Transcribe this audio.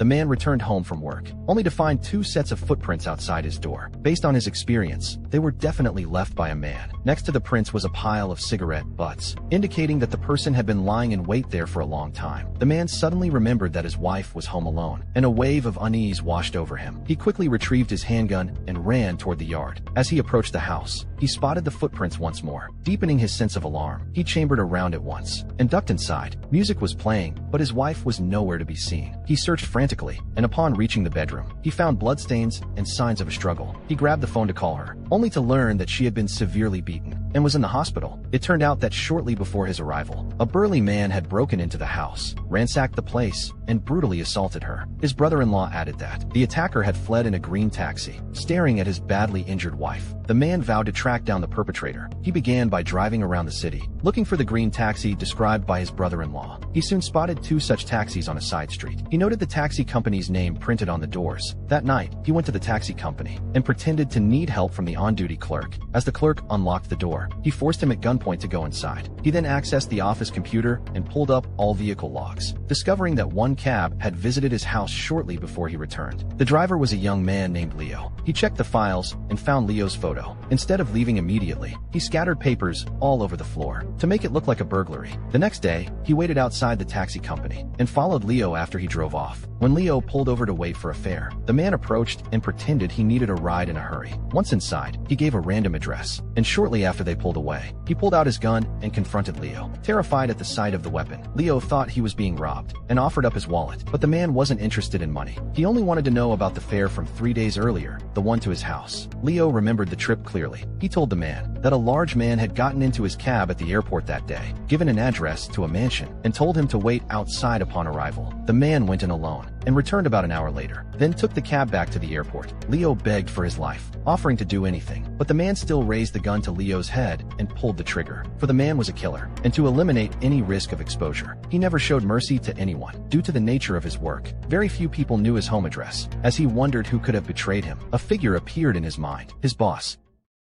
the man returned home from work, only to find two sets of footprints outside his door. Based on his experience, they were definitely left by a man. Next to the prints was a pile of cigarette butts, indicating that the person had been lying in wait there for a long time. The man suddenly remembered that his wife was home alone, and a wave of unease washed over him. He quickly retrieved his handgun and ran toward the yard. As he approached the house, he spotted the footprints once more, deepening his sense of alarm. He chambered around it once and ducked inside. Music was playing, but his wife was nowhere to be seen. He searched frantically, and upon reaching the bedroom, he found bloodstains and signs of a struggle. He grabbed the phone to call her, only to learn that she had been severely beaten and was in the hospital. It turned out that shortly before his arrival, a burly man had broken into the house, ransacked the place, and brutally assaulted her. His brother-in-law added that the attacker had fled in a green taxi, staring at his badly injured wife. The man vowed to track down the perpetrator. He began by driving around the city, looking for the green taxi described by his brother-in-law. He soon spotted two such taxis on a side street. He noted the taxi company's name printed on the doors. That night, he went to the taxi company and pretended to need help from the on-duty clerk. As the clerk unlocked the door, he forced him at gunpoint to go inside. He then accessed the office computer and pulled up all vehicle logs, discovering that one cab had visited his house shortly before he returned. The driver was a young man named Leo. He checked the files and found Leo's photo. Instead of leaving immediately, he scattered papers all over the floor to make it look like a burglary. The next day, he waited outside the taxi company and followed Leo after he drove off. When Leo pulled over to wait for a fare, the man approached and pretended he needed a ride in a hurry. Once inside, he gave a random address, and shortly after they pulled away, he pulled out his gun and confronted Leo. Terrified at the sight of the weapon, Leo thought he was being robbed and offered up his wallet, but the man wasn't interested in money. He only wanted to know about the fare from 3 days earlier, the one to his house. Leo remembered the trip clearly. He told the man that a large man had gotten into his cab at the airport that day, given an address to a mansion, and told him to wait outside upon arrival. The man went in alone and returned about an hour later, then took the cab back to the airport. Leo begged for his life, offering to do anything, but the man still raised the gun to Leo's head and pulled the trigger, for the man was a killer, and to eliminate any risk of exposure, he never showed mercy to anyone. Due to the nature of his work, very few people knew his home address. As he wondered who could have betrayed him, a figure appeared in his mind: his boss.